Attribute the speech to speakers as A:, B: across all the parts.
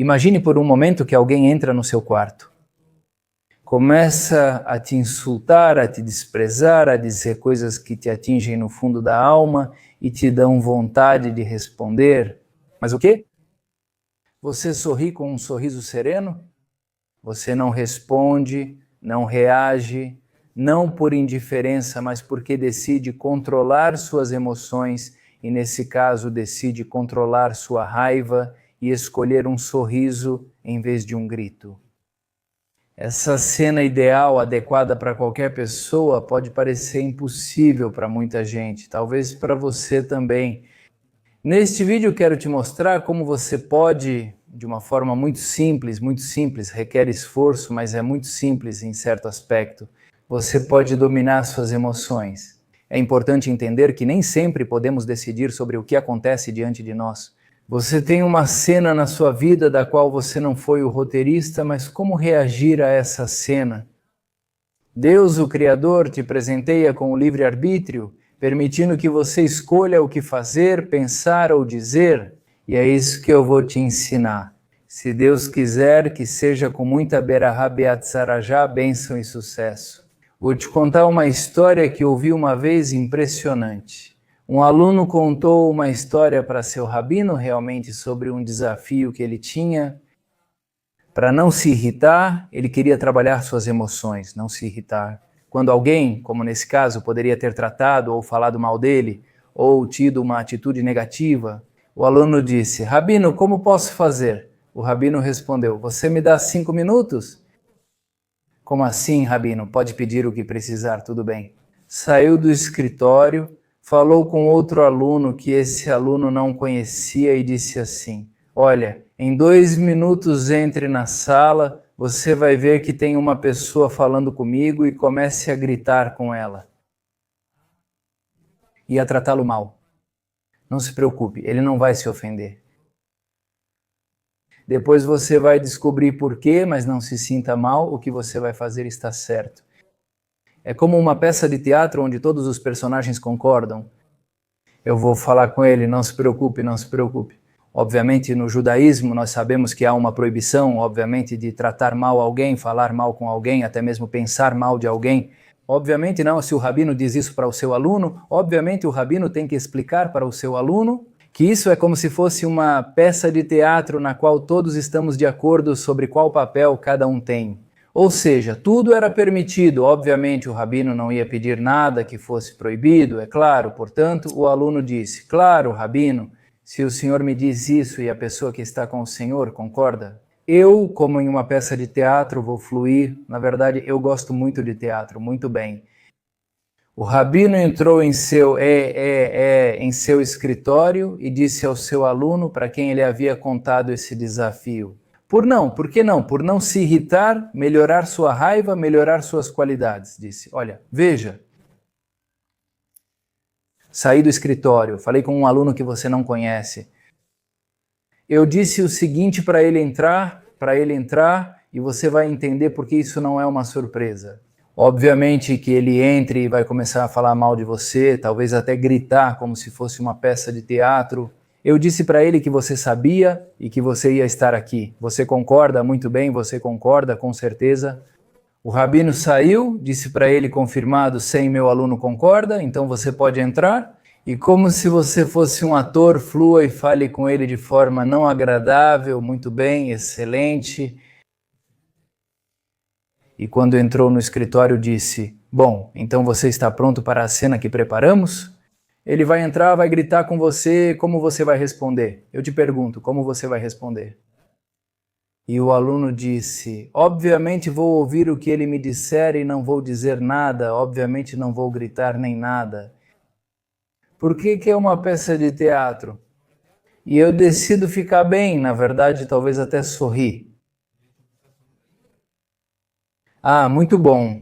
A: Imagine por um momento que alguém entra no seu quarto. Começa a te insultar, a te desprezar, a dizer coisas que te atingem no fundo da alma e te dão vontade de responder. Mas o quê? Você sorri com um sorriso sereno? Você não responde, não reage, não por indiferença, mas porque decide controlar suas emoções e, nesse caso, decide controlar sua raiva e escolher um sorriso em vez de um grito. Essa cena ideal, adequada para qualquer pessoa, pode parecer impossível para muita gente, talvez para você também. Neste vídeo quero te mostrar como você pode, de uma forma muito simples, requer esforço, mas é muito simples em certo aspecto. Você pode dominar suas emoções. É importante entender que nem sempre podemos decidir sobre o que acontece diante de nós. Você tem uma cena na sua vida da qual você não foi o roteirista, mas como reagir a essa cena? Deus, o Criador, te presenteia com o livre-arbítrio, permitindo que você escolha o que fazer, pensar ou dizer. E é isso que eu vou te ensinar. Se Deus quiser, que seja com muita berahá beatzarajá, bênção e sucesso. Vou te contar uma história que ouvi uma vez impressionante. Um aluno contou uma história para seu rabino, realmente sobre um desafio que ele tinha. Para não se irritar, ele queria trabalhar suas emoções, não se irritar. Quando alguém, como nesse caso, poderia ter tratado ou falado mal dele, ou tido uma atitude negativa, o aluno disse: "Rabino, como posso fazer?" O rabino respondeu: "Você me dá 5 minutos?" "Como assim, rabino? Pode pedir o que precisar, tudo bem." Saiu do escritório, falou com outro aluno que esse aluno não conhecia e disse assim: "Olha, em 2 minutos entre na sala, você vai ver que tem uma pessoa falando comigo e comece a gritar com ela e a tratá-lo mal. Não se preocupe, ele não vai se ofender. Depois você vai descobrir por quê, mas não se sinta mal, o que você vai fazer está certo." É como uma peça de teatro onde todos os personagens concordam. Eu vou falar com ele, não se preocupe, não se preocupe. Obviamente, no judaísmo, nós sabemos que há uma proibição, obviamente, de tratar mal alguém, falar mal com alguém, até mesmo pensar mal de alguém. Obviamente não, se o rabino diz isso para o seu aluno, obviamente o rabino tem que explicar para o seu aluno que isso é como se fosse uma peça de teatro na qual todos estamos de acordo sobre qual papel cada um tem. Ou seja, tudo era permitido, obviamente o rabino não ia pedir nada que fosse proibido, é claro, portanto o aluno disse: "Claro, rabino, se o senhor me diz isso e a pessoa que está com o senhor concorda, eu, como em uma peça de teatro, vou fluir. Na verdade, eu gosto muito de teatro, muito bem." O rabino entrou em seu escritório e disse ao seu aluno, para quem ele havia contado esse desafio: Por que não? Por não se irritar, melhorar sua raiva, melhorar suas qualidades. Disse: "Olha, veja. Saí do escritório, falei com um aluno que você não conhece. Eu disse o seguinte para ele entrar, e você vai entender porque isso não é uma surpresa. Obviamente que ele entre e vai começar a falar mal de você, talvez até gritar como se fosse uma peça de teatro. Eu disse para ele que você sabia e que você ia estar aqui. Você concorda? Muito bem, você concorda, com certeza." O rabino saiu, disse para ele confirmado: "Sim, meu aluno concorda, então você pode entrar." E como se você fosse um ator, flua e fale com ele de forma não agradável: "Muito bem, excelente." E quando entrou no escritório disse: "Bom, então você está pronto para a cena que preparamos?" Ele vai entrar, vai gritar com você, como você vai responder? Eu te pergunto, como você vai responder? E o aluno disse: "Obviamente vou ouvir o que ele me disser e não vou dizer nada, obviamente não vou gritar nem nada." Por que é uma peça de teatro? E eu decido ficar bem, na verdade, talvez até sorrir. Ah, muito bom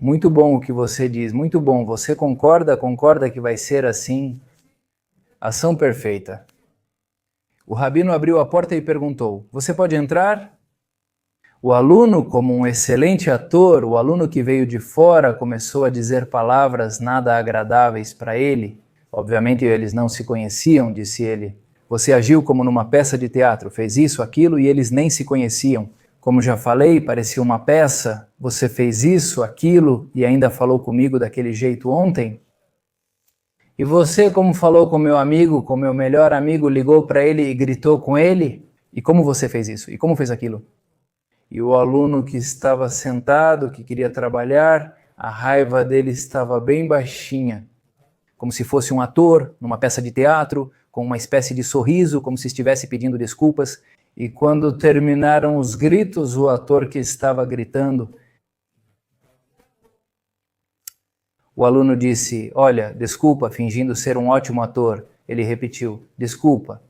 A: o que você diz, muito bom. Você concorda que vai ser assim? Ação perfeita. O rabino abriu a porta e perguntou: "Você pode entrar?" O aluno, como um excelente ator, o aluno que veio de fora, começou a dizer palavras nada agradáveis para ele. Obviamente eles não se conheciam, disse ele. Você agiu como numa peça de teatro, fez isso, aquilo, e eles nem se conheciam. Como já falei, parecia uma peça, você fez isso, aquilo, e ainda falou comigo daquele jeito ontem. E você, como falou com meu amigo, com meu melhor amigo, ligou para ele e gritou com ele? E como você fez isso? E como fez aquilo? E o aluno que estava sentado, que queria trabalhar, a raiva dele estava bem baixinha, como se fosse um ator numa peça de teatro, com uma espécie de sorriso, como se estivesse pedindo desculpas. E quando terminaram os gritos, o ator que estava gritando, o aluno disse, olha, desculpa, fingindo ser um ótimo ator. Ele repetiu, desculpa,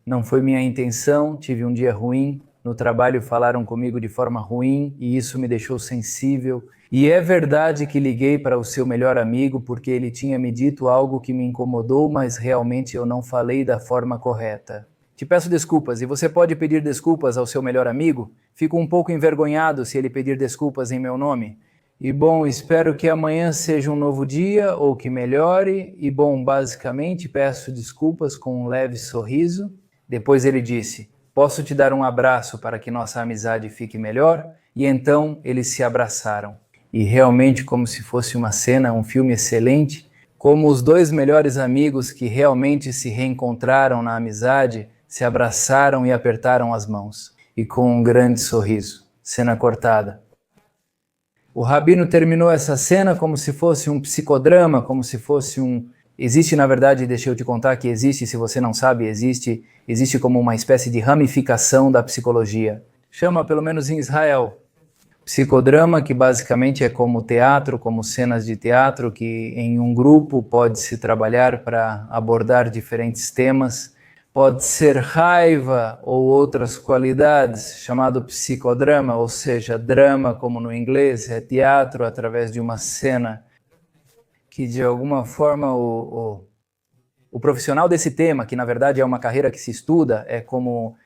A: não foi minha intenção, tive um dia ruim, no trabalho falaram comigo de forma ruim e isso me deixou sensível. E é verdade que liguei para o seu melhor amigo porque ele tinha me dito algo que me incomodou, mas realmente eu não falei da forma correta. Te peço desculpas e você pode pedir desculpas ao seu melhor amigo? Fico um pouco envergonhado se ele pedir desculpas em meu nome. E bom, espero que amanhã seja um novo dia ou que melhore. E bom, basicamente peço desculpas com um leve sorriso. Depois ele disse, posso te dar um abraço para que nossa amizade fique melhor? E então eles se abraçaram. E realmente como se fosse uma cena, um filme excelente, como os dois melhores amigos que realmente se reencontraram na amizade, se abraçaram e apertaram as mãos. E com um grande sorriso. Cena cortada. O Rabino terminou essa cena como se fosse um psicodrama, como se fosse um... Existe, na verdade, deixa eu te contar que existe, se você não sabe, existe como uma espécie de ramificação da psicologia. Chama, pelo menos em Israel, psicodrama, que basicamente é como teatro, como cenas de teatro, que em um grupo pode-se trabalhar para abordar diferentes temas. Pode ser raiva ou outras qualidades, chamado psicodrama, ou seja, drama, como no inglês, é teatro através de uma cena que de alguma forma o profissional desse tema, que na verdade é uma carreira que se estuda,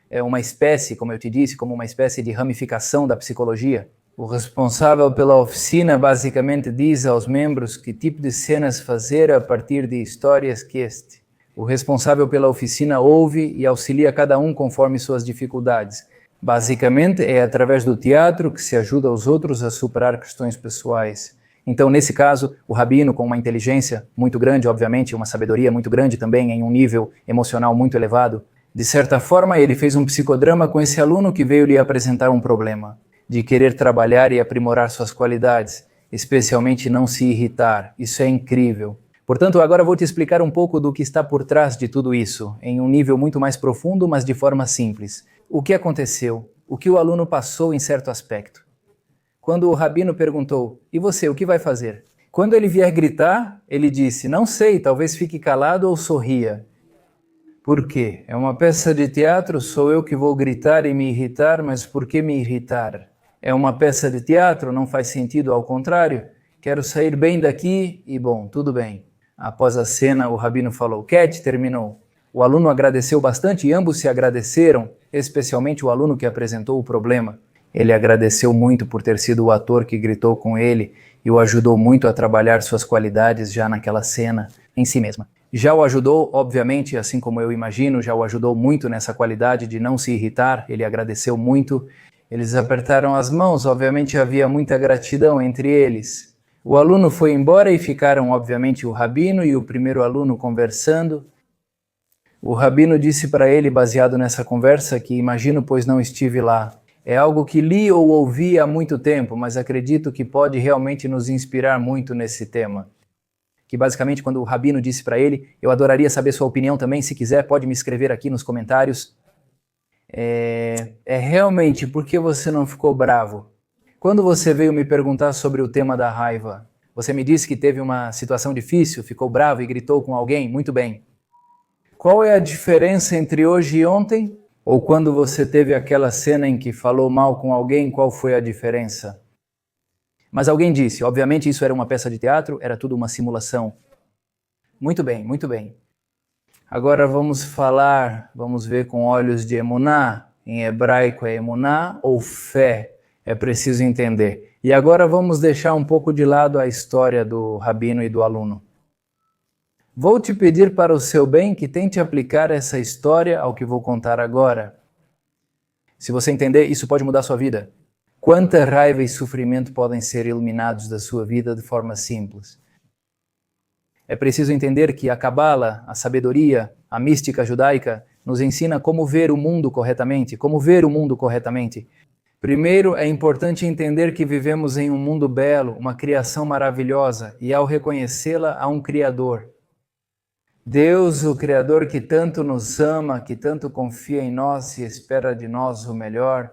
A: é uma espécie, como eu te disse, como uma espécie de ramificação da psicologia. O responsável pela oficina basicamente diz aos membros que tipo de cenas fazer a partir de histórias que este. O responsável pela oficina ouve e auxilia cada um conforme suas dificuldades. Basicamente, é através do teatro que se ajuda os outros a superar questões pessoais. Então, nesse caso, o Rabino, com uma inteligência muito grande, obviamente, uma sabedoria muito grande também, em um nível emocional muito elevado, de certa forma, ele fez um psicodrama com esse aluno que veio lhe apresentar um problema, de querer trabalhar e aprimorar suas qualidades, especialmente não se irritar. Isso é incrível. Portanto, agora vou te explicar um pouco do que está por trás de tudo isso, em um nível muito mais profundo, mas de forma simples. O que aconteceu? O que o aluno passou em certo aspecto? Quando o Rabino perguntou, e você, o que vai fazer? Quando ele vier gritar, ele disse, não sei, talvez fique calado ou sorria. Por quê? É uma peça de teatro, sou eu que vou gritar e me irritar, mas por que me irritar? É uma peça de teatro, não faz sentido, ao contrário. Quero sair bem daqui e bom, tudo bem. Após a cena, o Rabino falou, Cat, terminou. O aluno agradeceu bastante e ambos se agradeceram, especialmente o aluno que apresentou o problema. Ele agradeceu muito por ter sido o ator que gritou com ele e o ajudou muito a trabalhar suas qualidades já naquela cena em si mesma. Já o ajudou, obviamente, assim como eu imagino, já o ajudou muito nessa qualidade de não se irritar, ele agradeceu muito. Eles apertaram as mãos, obviamente havia muita gratidão entre eles. O aluno foi embora e ficaram, obviamente, o Rabino e o primeiro aluno conversando. O Rabino disse para ele, baseado nessa conversa, que imagino, pois não estive lá. É algo que li ou ouvi há muito tempo, mas acredito que pode realmente nos inspirar muito nesse tema. Que basicamente, quando o Rabino disse para ele, eu adoraria saber sua opinião também, se quiser, pode me escrever aqui nos comentários. Realmente, por que você não ficou bravo? Quando você veio me perguntar sobre o tema da raiva, você me disse que teve uma situação difícil, ficou bravo e gritou com alguém? Muito bem. Qual é a diferença entre hoje e ontem? Ou quando você teve aquela cena em que falou mal com alguém, qual foi a diferença? Mas alguém disse, obviamente isso era uma peça de teatro, era tudo uma simulação. Muito bem, muito bem. Agora vamos ver com olhos de emuná. Em hebraico é emuná ou fé. É preciso entender. E agora vamos deixar um pouco de lado a história do Rabino e do aluno. Vou te pedir para o seu bem que tente aplicar essa história ao que vou contar agora. Se você entender, isso pode mudar sua vida. Quanta raiva e sofrimento podem ser eliminados da sua vida de forma simples. É preciso entender que a Cabala, a sabedoria, a mística judaica, nos ensina como ver o mundo corretamente, Primeiro, é importante entender que vivemos em um mundo belo, uma criação maravilhosa, e ao reconhecê-la, há um Criador. Deus, o Criador que tanto nos ama, que tanto confia em nós e espera de nós o melhor.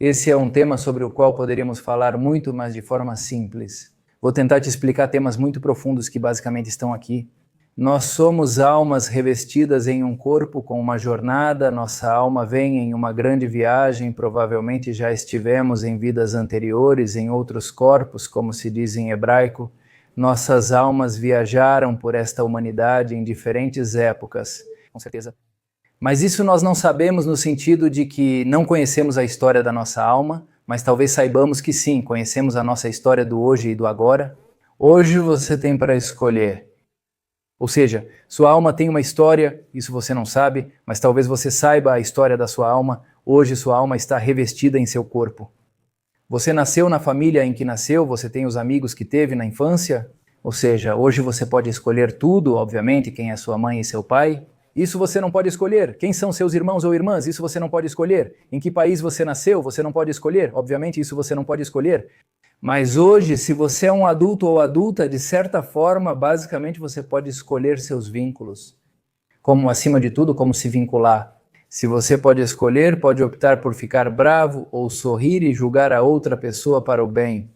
A: Esse é um tema sobre o qual poderíamos falar muito, mas de forma simples. Vou tentar te explicar temas muito profundos que basicamente estão aqui. Nós somos almas revestidas em um corpo com uma jornada, nossa alma vem em uma grande viagem, provavelmente já estivemos em vidas anteriores, em outros corpos, como se diz em hebraico. Nossas almas viajaram por esta humanidade em diferentes épocas, com certeza. Mas isso nós não sabemos no sentido de que não conhecemos a história da nossa alma, mas talvez saibamos que sim, conhecemos a nossa história do hoje e do agora. Hoje você tem para escolher. Ou seja, sua alma tem uma história, isso você não sabe, mas talvez você saiba a história da sua alma. Hoje sua alma está revestida em seu corpo. Você nasceu na família em que nasceu, você tem os amigos que teve na infância. Ou seja, hoje você pode escolher tudo, obviamente, quem é sua mãe e seu pai. Isso você não pode escolher. Quem são seus irmãos ou irmãs? Isso você não pode escolher. Em que país você nasceu? Você não pode escolher. Obviamente, isso você não pode escolher. Mas hoje, se você é um adulto ou adulta, de certa forma, basicamente você pode escolher seus vínculos. Como, acima de tudo, como se vincular. Se você pode escolher, pode optar por ficar bravo ou sorrir e julgar a outra pessoa para o bem.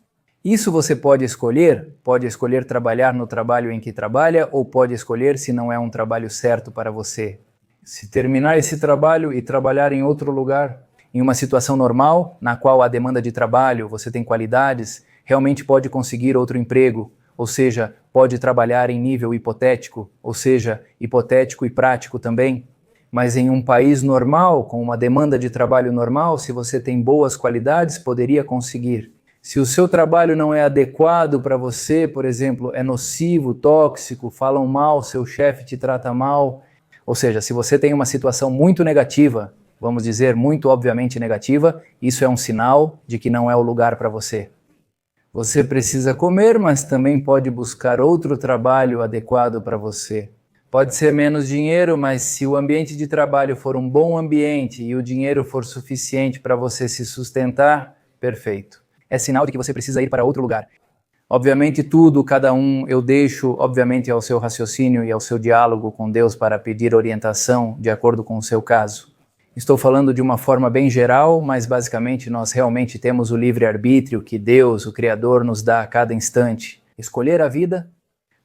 A: Isso você pode escolher trabalhar no trabalho em que trabalha ou pode escolher se não é um trabalho certo para você. Se terminar esse trabalho e trabalhar em outro lugar, em uma situação normal, na qual há demanda de trabalho, você tem qualidades, realmente pode conseguir outro emprego, ou seja, pode trabalhar em nível hipotético, ou seja, hipotético e prático também. Mas em um país normal, com uma demanda de trabalho normal, se você tem boas qualidades, poderia conseguir. Se o seu trabalho não é adequado para você, por exemplo, é nocivo, tóxico, falam mal, seu chefe te trata mal, ou seja, se você tem uma situação muito negativa, vamos dizer, muito obviamente negativa, isso é um sinal de que não é o lugar para você. Você precisa comer, mas também pode buscar outro trabalho adequado para você. Pode ser menos dinheiro, mas se o ambiente de trabalho for um bom ambiente e o dinheiro for suficiente para você se sustentar, perfeito. É sinal de que você precisa ir para outro lugar. Obviamente tudo, cada um, eu deixo, obviamente, ao seu raciocínio e ao seu diálogo com Deus para pedir orientação de acordo com o seu caso. Estou falando de uma forma bem geral, mas basicamente nós realmente temos o livre-arbítrio que Deus, o Criador, nos dá a cada instante. Escolher a vida,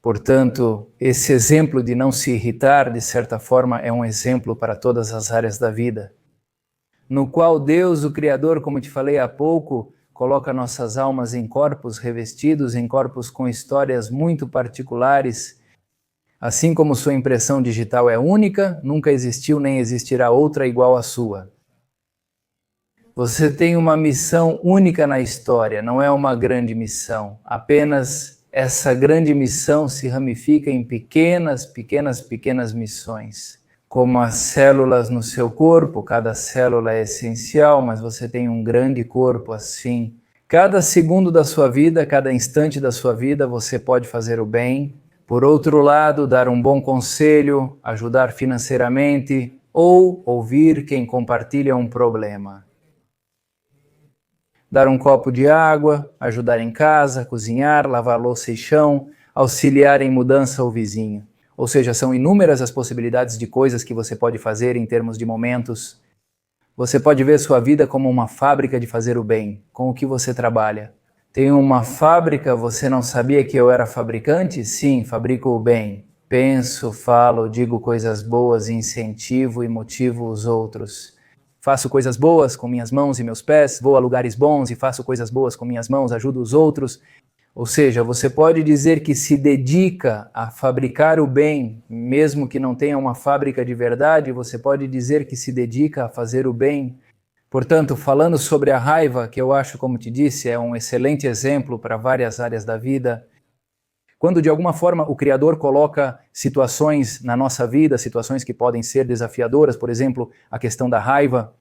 A: portanto, esse exemplo de não se irritar, de certa forma, é um exemplo para todas as áreas da vida, no qual Deus, o Criador, como te falei há pouco, coloca nossas almas em corpos revestidos, em corpos com histórias muito particulares. Assim como sua impressão digital é única, nunca existiu nem existirá outra igual à sua. Você tem uma missão única na história, não é uma grande missão. Apenas essa grande missão se ramifica em pequenas missões. Como as células no seu corpo, cada célula é essencial, mas você tem um grande corpo assim. Cada segundo da sua vida, cada instante da sua vida, você pode fazer o bem. Por outro lado, dar um bom conselho, ajudar financeiramente ou ouvir quem compartilha um problema. Dar um copo de água, ajudar em casa, cozinhar, lavar louça e chão, auxiliar em mudança ao vizinho. Ou seja, são inúmeras as possibilidades de coisas que você pode fazer em termos de momentos. Você pode ver sua vida como uma fábrica de fazer o bem, com o que você trabalha. Tem uma fábrica, você não sabia que eu era fabricante? Sim, fabrico o bem. Penso, falo, digo coisas boas, incentivo e motivo os outros. Faço coisas boas com minhas mãos e meus pés, vou a lugares bons e faço coisas boas com minhas mãos, ajudo os outros. Ou seja, você pode dizer que se dedica a fabricar o bem, mesmo que não tenha uma fábrica de verdade, você pode dizer que se dedica a fazer o bem. Portanto, falando sobre a raiva, que eu acho, como te disse, é um excelente exemplo para várias áreas da vida, Quando de alguma forma o Criador coloca situações na nossa vida, situações que podem ser desafiadoras, por exemplo, a questão da raiva.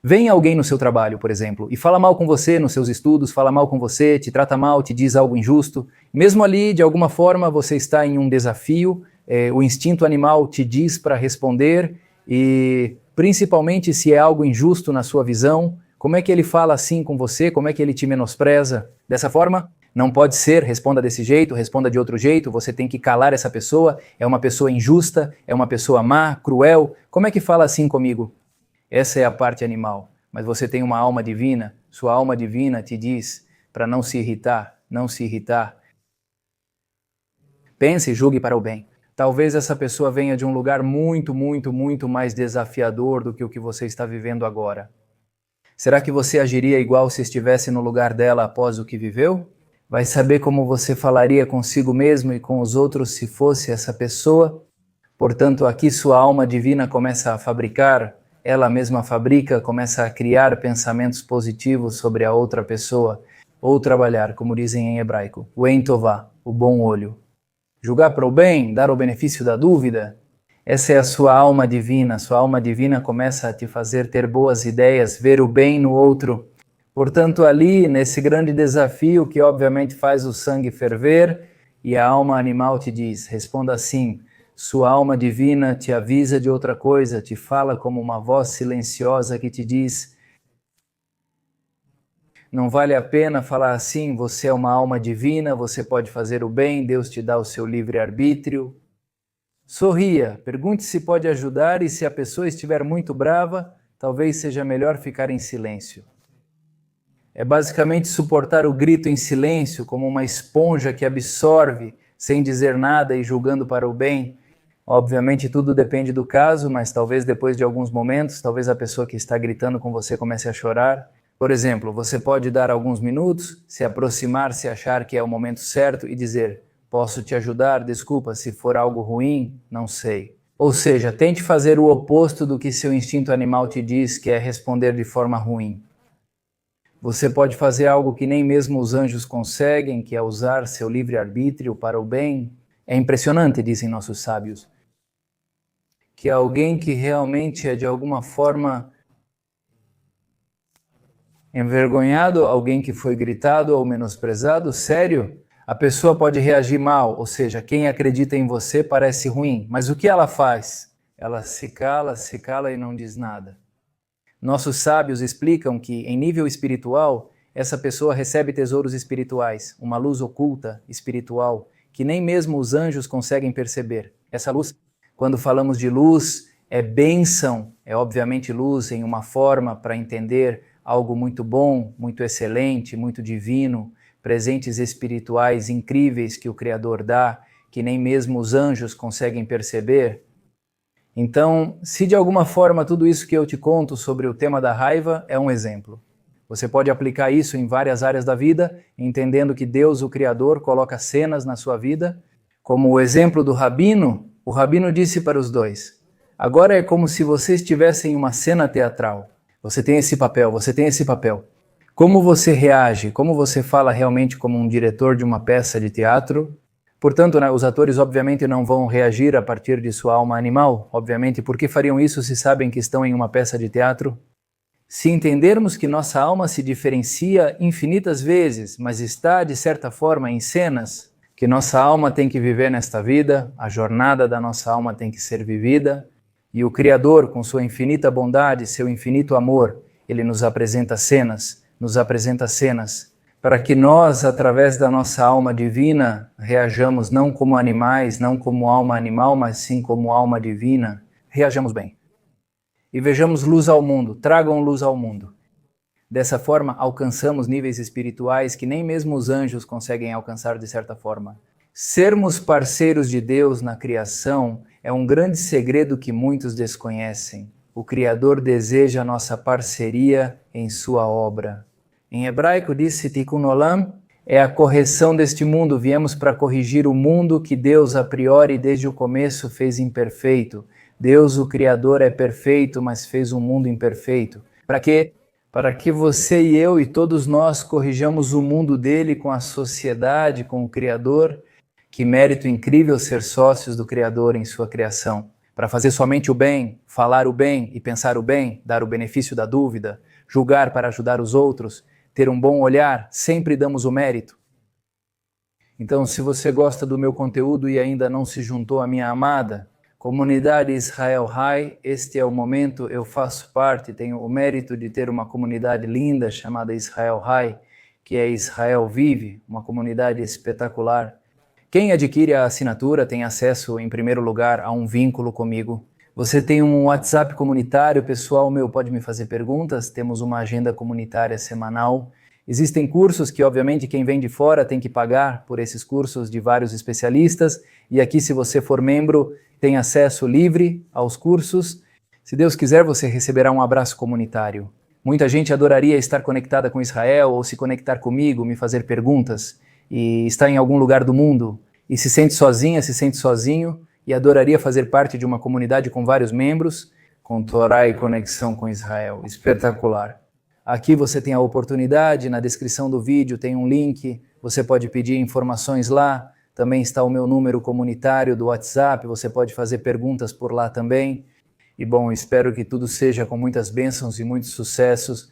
A: Vem alguém no seu trabalho, por exemplo, e fala mal com você nos seus estudos, fala mal com você, te trata mal, te diz algo injusto. Mesmo ali, de alguma forma, você está em um desafio, o instinto animal te diz para responder, e principalmente se é algo injusto na sua visão, como é que ele fala assim com você, como é que ele te menospreza? Dessa forma? Não pode ser, responda desse jeito, responda de outro jeito, você tem que calar essa pessoa, é uma pessoa injusta, é uma pessoa má, cruel. Como é que fala assim comigo? Essa é a parte animal, mas você tem uma alma divina, sua alma divina te diz para não se irritar, não se irritar. Pense e julgue para o bem. Talvez essa pessoa venha de um lugar muito, muito, muito mais desafiador do que o que você está vivendo agora. Será que você agiria igual se estivesse no lugar dela após o que viveu? Vai saber como você falaria consigo mesmo e com os outros se fosse essa pessoa? Portanto, aqui sua alma divina começa a fabricar, ela mesma fabrica, começa a criar pensamentos positivos sobre a outra pessoa, ou trabalhar, como dizem em hebraico, o ein tová, o bom olho. Julgar para o bem, dar o benefício da dúvida, essa é a sua alma divina começa a te fazer ter boas ideias, ver o bem no outro. Portanto, ali, nesse grande desafio que obviamente faz o sangue ferver, e a alma animal te diz, responda assim, sua alma divina te avisa de outra coisa, te fala como uma voz silenciosa que te diz, não vale a pena falar assim, você é uma alma divina, você pode fazer o bem, Deus te dá o seu livre-arbítrio. Sorria, pergunte se pode ajudar e se a pessoa estiver muito brava, talvez seja melhor ficar em silêncio. É basicamente suportar o grito em silêncio como uma esponja que absorve, sem dizer nada e julgando para o bem. Obviamente tudo depende do caso, mas talvez depois de alguns momentos, talvez a pessoa que está gritando com você comece a chorar. Por exemplo, você pode dar alguns minutos, se aproximar se achar que é o momento certo e dizer, posso te ajudar, desculpa, se for algo ruim, não sei. Ou seja, tente fazer o oposto do que seu instinto animal te diz, que é responder de forma ruim. Você pode fazer algo que nem mesmo os anjos conseguem, que é usar seu livre-arbítrio para o bem. É impressionante, dizem nossos sábios, que alguém que realmente é de alguma forma envergonhado, alguém que foi gritado ou menosprezado, sério, a pessoa pode reagir mal, ou seja, quem acredita em você parece ruim, mas o que ela faz? Ela se cala e não diz nada. Nossos sábios explicam que, em nível espiritual, essa pessoa recebe tesouros espirituais, uma luz oculta, espiritual, que nem mesmo os anjos conseguem perceber. Essa luz, quando falamos de luz, é bênção, é obviamente luz em uma forma para entender algo muito bom, muito excelente, muito divino, presentes espirituais incríveis que o Criador dá, que nem mesmo os anjos conseguem perceber. Então, se de alguma forma tudo isso que eu te conto sobre o tema da raiva é um exemplo, você pode aplicar isso em várias áreas da vida, entendendo que Deus, o Criador, coloca cenas na sua vida, como o exemplo do rabino, o rabino disse para os dois, agora é como se vocês estivessem em uma cena teatral, você tem esse papel, você tem esse papel. Como você reage, como você fala realmente como um diretor de uma peça de teatro. Portanto, os atores obviamente não vão reagir a partir de sua alma animal, obviamente, por que fariam isso se sabem que estão em uma peça de teatro? Se entendermos que nossa alma se diferencia infinitas vezes, mas está, de certa forma, em cenas, que nossa alma tem que viver nesta vida, a jornada da nossa alma tem que ser vivida, e o Criador, com sua infinita bondade, seu infinito amor, ele nos apresenta cenas, para que nós, através da nossa alma divina, reajamos não como animais, não como alma animal, mas sim como alma divina, reajamos bem. E vejamos luz ao mundo, tragam luz ao mundo. Dessa forma, alcançamos níveis espirituais que nem mesmo os anjos conseguem alcançar de certa forma. Sermos parceiros de Deus na criação é um grande segredo que muitos desconhecem. O Criador deseja nossa parceria em sua obra. Em hebraico diz-se Tikkun Olam, é a correção deste mundo. Viemos para corrigir o mundo que Deus a priori desde o começo fez imperfeito. Deus, o Criador, é perfeito, mas fez um mundo imperfeito. Para quê? Para que você e eu e todos nós corrijamos o mundo dele com a sociedade, com o Criador, Que mérito incrível ser sócios do Criador em sua criação. Para fazer somente o bem, falar o bem e pensar o bem, dar o benefício da dúvida, julgar para ajudar os outros, ter um bom olhar, sempre damos o mérito. Então, se você gosta do meu conteúdo e ainda não se juntou à minha amada comunidade Israel High, este é o momento, eu faço parte, tenho o mérito de ter uma comunidade linda chamada Israel High, que é Israel Vive, uma comunidade espetacular. Quem adquire a assinatura tem acesso, em primeiro lugar, a um vínculo comigo. Você tem um WhatsApp comunitário, pessoal meu pode me fazer perguntas, temos uma agenda comunitária semanal. Existem cursos que, obviamente, quem vem de fora tem que pagar por esses cursos de vários especialistas, e aqui, se você for membro, tem acesso livre aos cursos. Se Deus quiser, você receberá um abraço comunitário. Muita gente adoraria estar conectada com Israel ou se conectar comigo, me fazer perguntas, e está em algum lugar do mundo e se sente sozinha, se sente sozinho e adoraria fazer parte de uma comunidade com vários membros, com Torá e conexão com Israel. Espetacular! Aqui você tem a oportunidade, na descrição do vídeo tem um link, você pode pedir informações lá, também está o meu número comunitário do WhatsApp, você pode fazer perguntas por lá também. E bom, espero que tudo seja com muitas bênçãos e muitos sucessos.